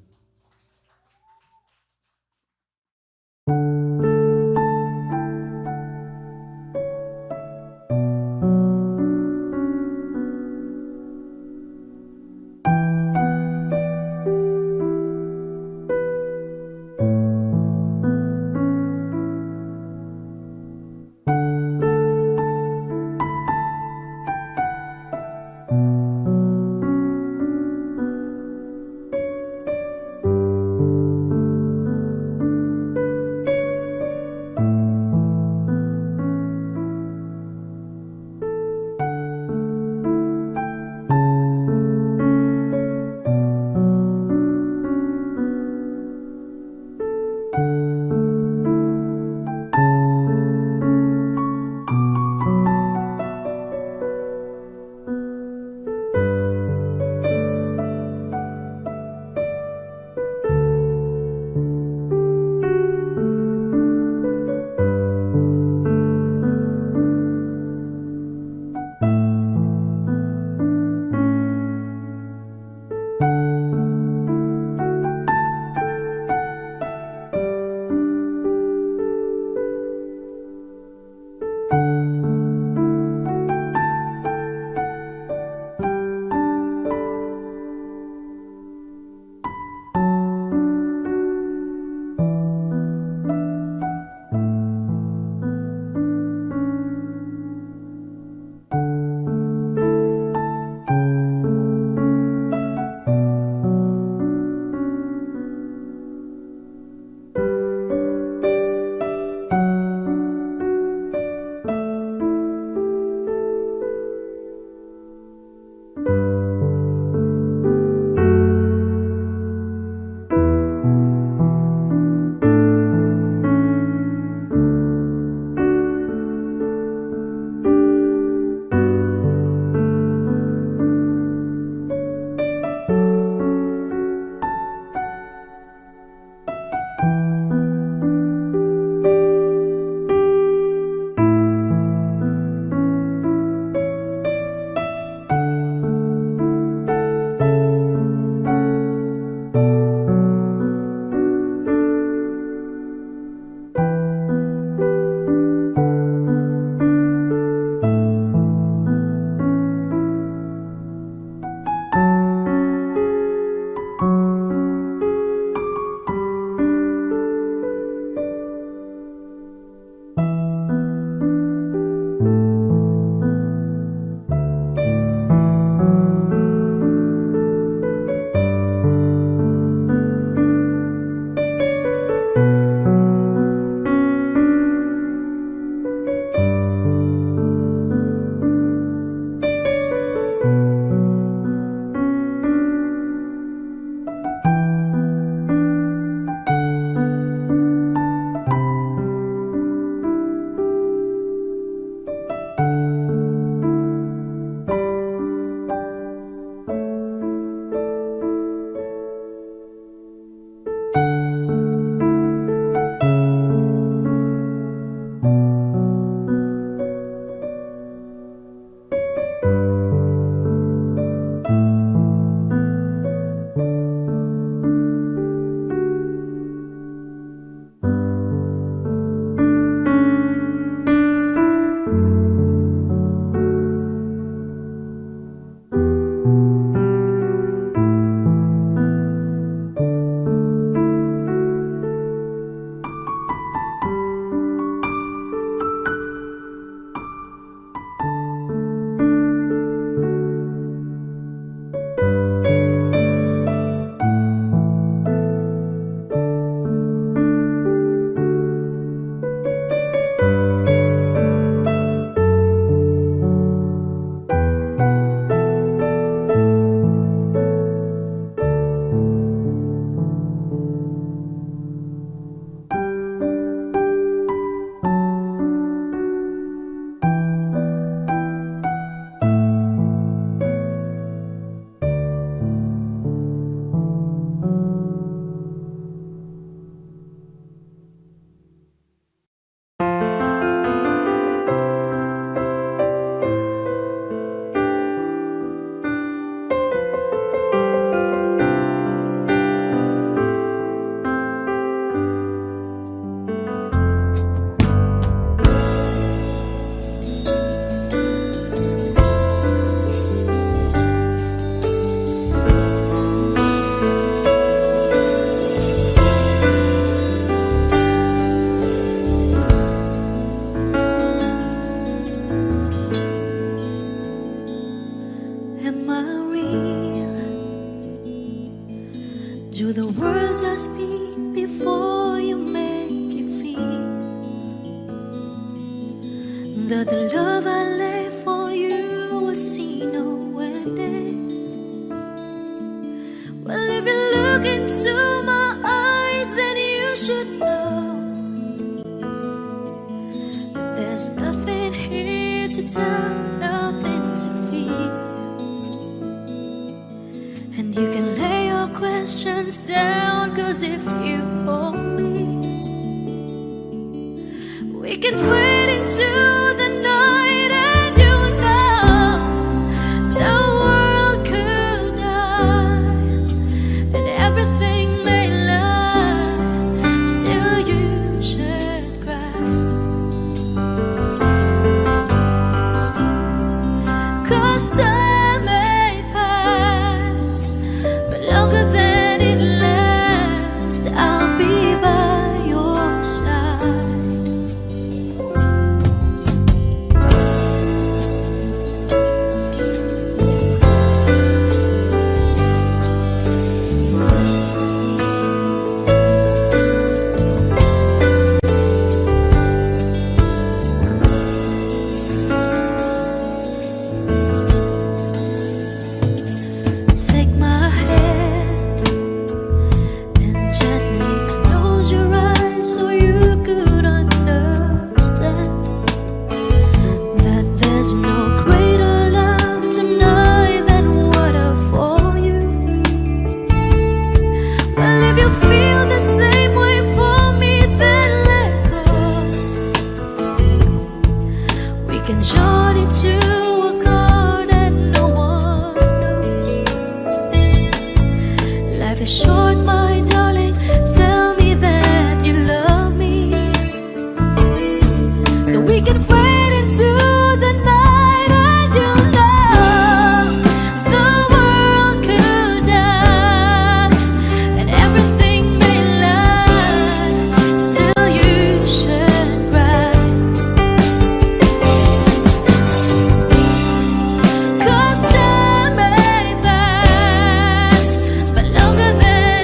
love I lay for you will see no ending. Well, if you look into my eyes, then you should know that there's nothing here to tell, nothing to fear. And you can lay your questions down, 'cause if you hold me, we can fade into the night. And you know the world could die and everything may lie, still you should cry. 'Cause time may pass, but longer than it lasts, I'll be by your side. Take my hand and gently close your eyes so you could understand that there's no greater love tonight than what I for you. Well, if you feel the same way for me, then let go. We can join into a chord and no one knows. Life is short, my darling. Tell me that you love me, so we can fade into the night. And you know the world could die and everything may lie, still you should cry. 'Cause time may pass, but longer than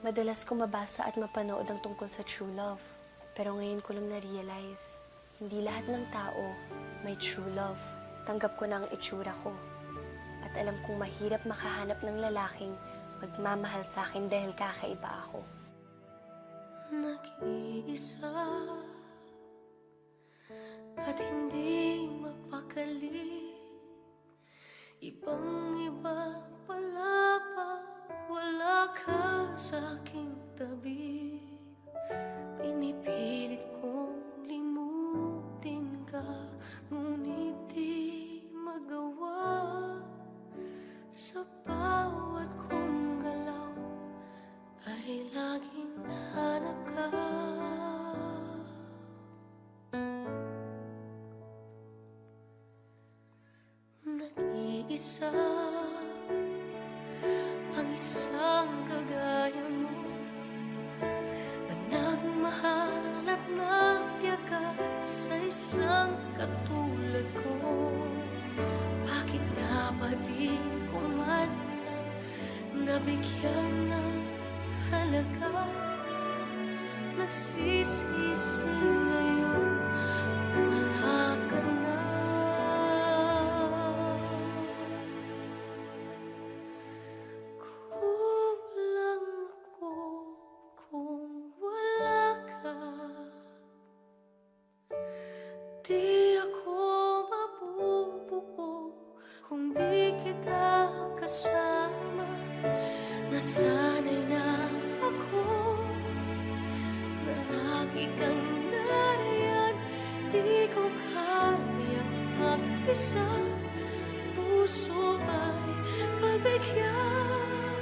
Madalas ko mabasa at mapanood ang tungkol sa true love. Pero ngayon ko lang na-realize, hindi lahat ng tao may true love. Tanggap ko na ang itsura ko. At alam kong mahirap makahanap ng lalaking magmamahal sa akin dahil kakaiba ako. Nag-iisa at hindi mapakali. Ibang-iba pala pag wala ka sa aking tabi. Pinipilit kong limutin ka, ngunit di magawa. Sa bawat kong galaw ay laging hanap ka. Nag-iisa ang isang kagaya mo, na nagmahal at nagtiyaga sa isang katulad ko. Bakit nga ba di ko man lang nabigyan ng halaga? Nagsisisi ngayon, wala ka na. Kulang ako kung wala ka. Di ako mabubuo kung di kita kasama. Nasanay na ako na lagi kang nariyan. Di ko kaya mag-isa, puso ay pagbigyan.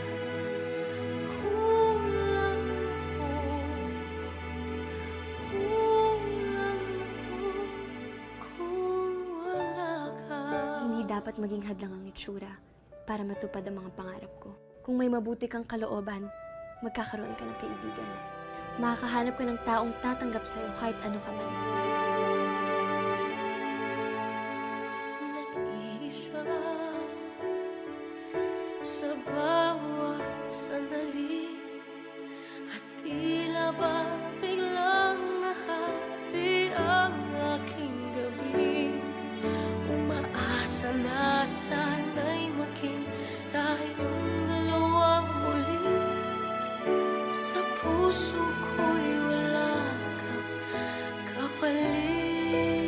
Kulang ako kung wala ka. Hindi dapat maging hadlang ang itsura para matupad ang mga pangarap ko. Kung may mabuti kang kalooban, magkakaroon ka ng kaibigan. Makakahanap ka ng taong tatanggap sa'yo kahit ano ka man. Nag-iisa sa bawat sandali, at tila ba biglang nahati ang aking gabi. Umaasa na sana'y maging tayong dalawa muli. Sa puso ko'y wala kang kapalit.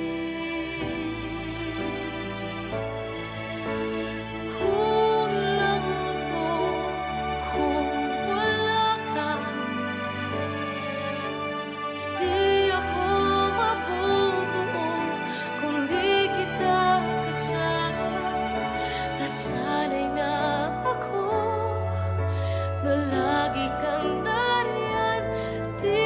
Kulang ako kung wala ka. Di ako mabubuo kung di kita kasama. Nasanay na ako na lagi kang nariyan. Di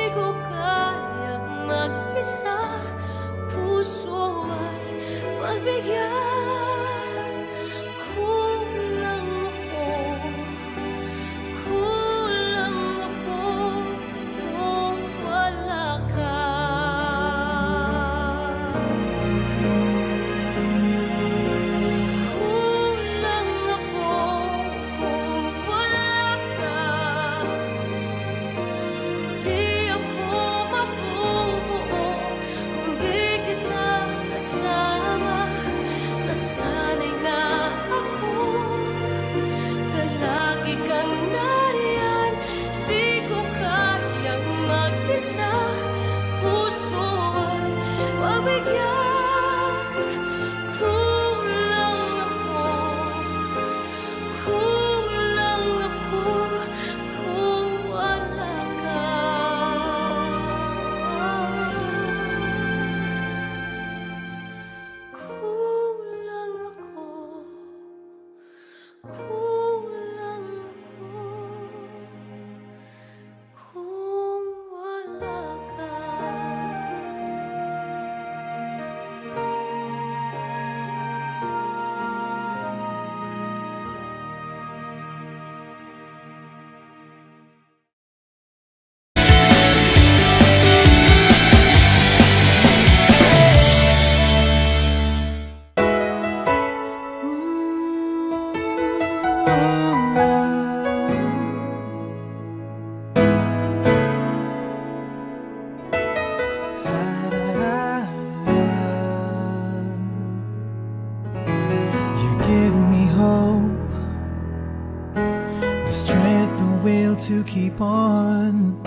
keep on.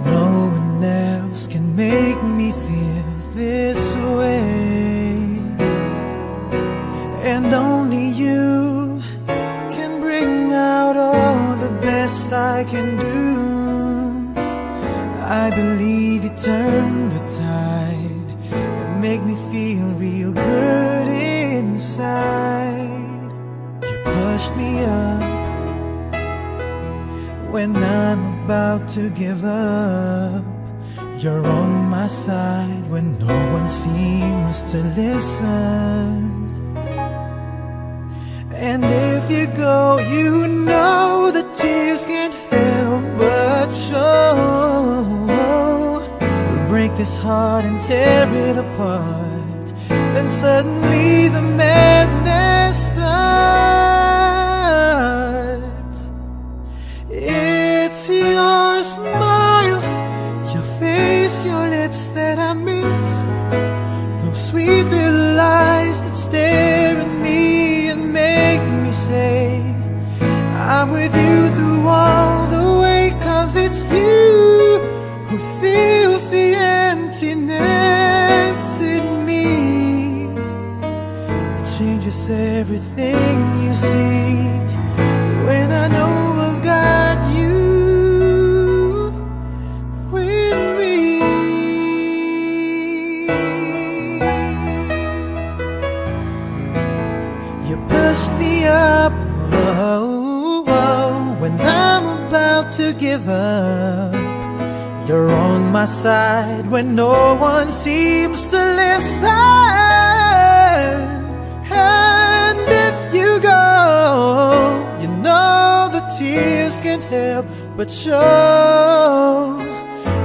No one else can make me feel this way, and only you can bring out all the best I can do. I believe you turn the tide and make me feel real good inside. You pushed me up when I'm about to give up. You're on my side when no one seems to listen. And if you go, you know the tears can't help but show. You'll break this heart and tear it apart. Then suddenly the madness starts. It's your smile, your face, your lips that I miss. Those sweet little eyes that stare at me and make me say I'm with you through all the way. 'Cause it's you who fills the emptiness in me. It changes everything you see when I know I've got you with me. You pushed me up, oh, oh, when I'm about to give up. You're on my side when no one seems to listen. And if you go, you know the tears can't help but show.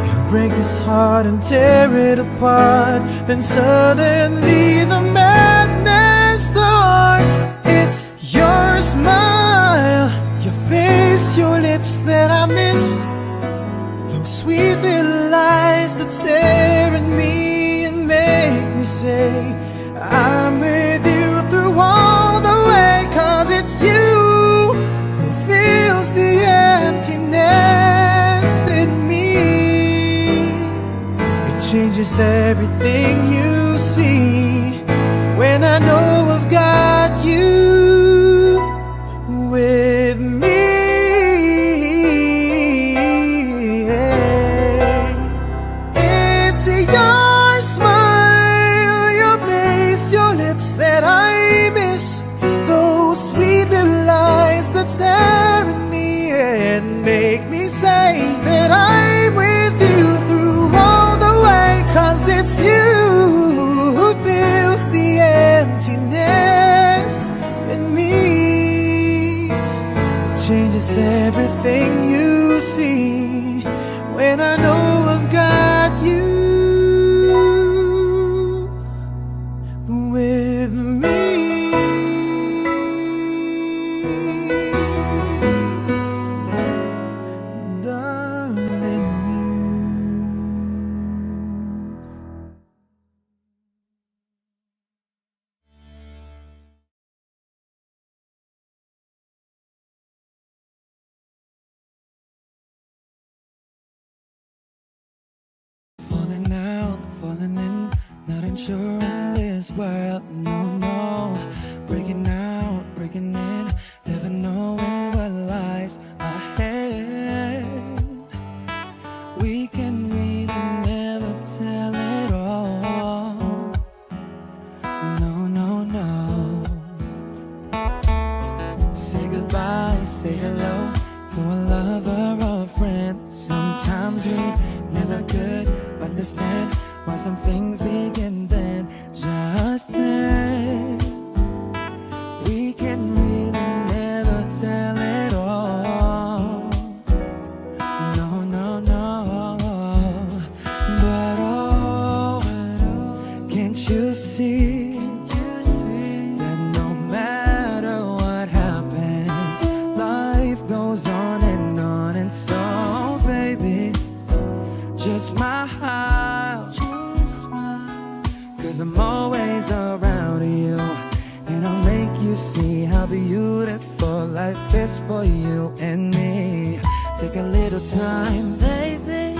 You'll break this heart and tear it apart. Then suddenly the madness starts. It's your smile, your face, your lips that I miss. Those sweet little eyes that stare at me and make me say I'm with you through all the way. 'Cause it's you who fills the emptiness in me. It changes everything you see when I know I've got you with me. It's your smile, your face, your lips that I miss. Those sweet little eyes that stare at me and make me say that I'm with you through all the way. 'Cause it's you who fills the emptiness in me. It changes everything you see when I know I've got you with me. Darling, you. Falling out, falling in, not unsure in this world, no, no. Breaking out, breaking in, never knowing what lies ahead. We can really never tell it all, no, no, no. Say goodbye, say hello to a lover or a friend. Sometimes we never could understand why some things begin then, just then. We can really never tell it all, no, no, no. But oh, can't you see that no matter what happens, life goes on, and so baby, just smile, 'cause I'm always around you, and I'll make you see how beautiful life is for you and me. Take a little time, baby.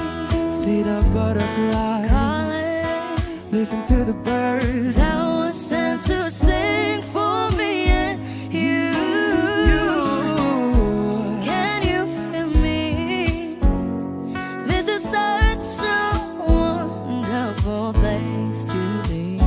see the butterflies, Calling, listen to the birds. that was sent to sing for me and you. Can you feel me? This is such a wonderful place to be.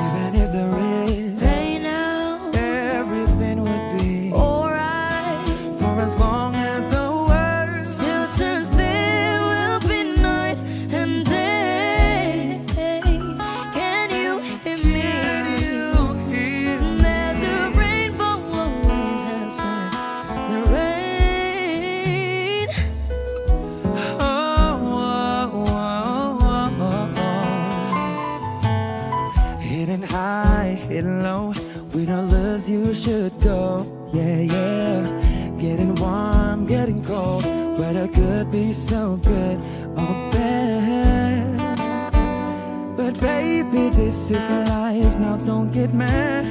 Even if there is Right now, everything would be alright. for as long as the world Still turns, there will be night and day. Can you hear me? There's a rainbow always after the rain. Hidden high, hidden low, we don't lose, you should go. Yeah, yeah. Getting warm, getting cold, weather could be so good or bad. But baby, this is life, now don't get mad.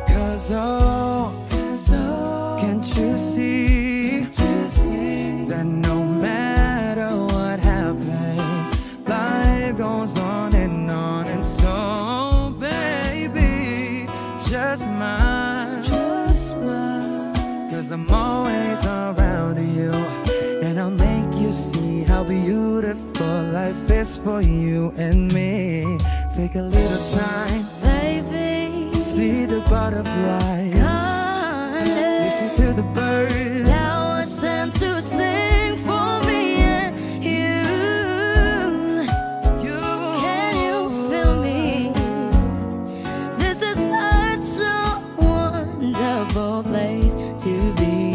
Cause oh, can't you see that no matter what happens, life goes on and so baby, just smile, cause I'm always around you, and I'll make you see how beautiful life is for you and me. Take a little time, Baby, see the butterflies, listen to the birds. that was sent to sing for me and you. Can you feel me? This is such a wonderful place to be.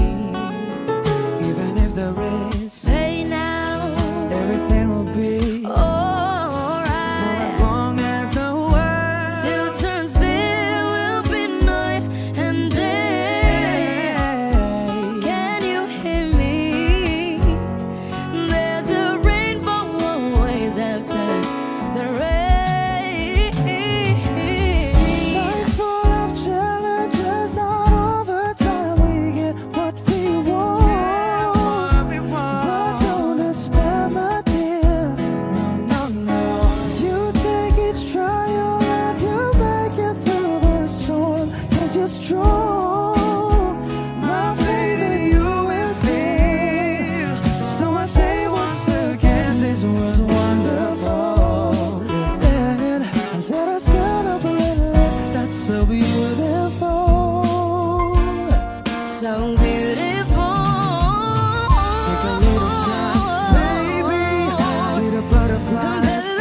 Even if there is, Say now, everything will be for alright. as long as the world Still turns, there will be night and day. Can you hear me? There's a rainbow always after the rain. Life's full of challenges, not all the time we get what we want. But don't despair, my dear. No. You take each trial and you make it through the storm, cause you're strong. My faith in you is real. So I say once again, this was wonderful. And I wanna celebrate life that's so beautiful. So beautiful. Take a little time, baby. See the butterflies. Baby,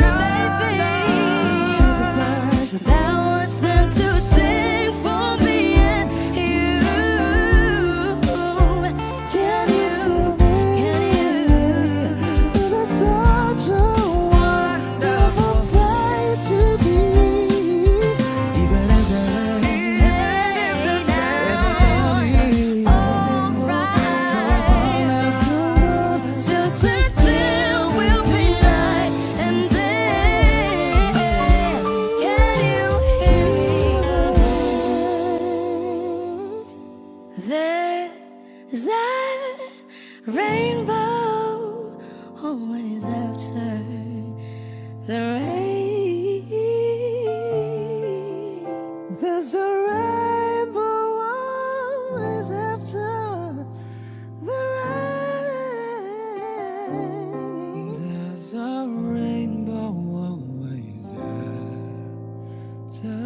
Listen to the birds. that was sent to sing for me and you. Can you feel me? This is such a wonderful place to be. Even if there is Still turns, there will be night and day. Can you hear me? There's a rainbow always after the rain. there's a rainbow always after the rain. There's a rainbow always after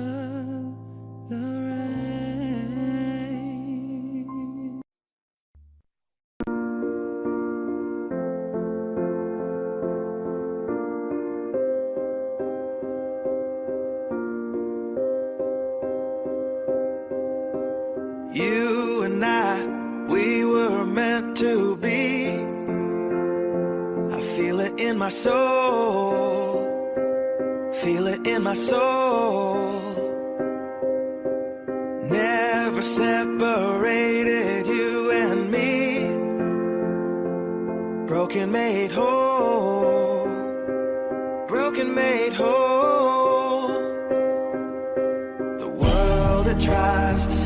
the rain. You and I, we were meant to be. I feel it in my soul, feel it in my soul. Never separated, you and me. Broken made whole, broken made whole. The world that tries to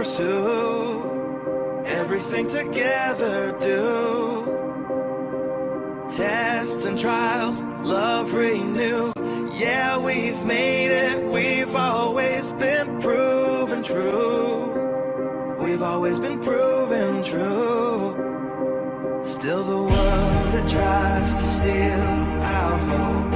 pursue, everything together do. Tests and trials, love renew. Yeah, we've made it, we've always been proven true. We've always been proven true. Still the world that tries to steal our hope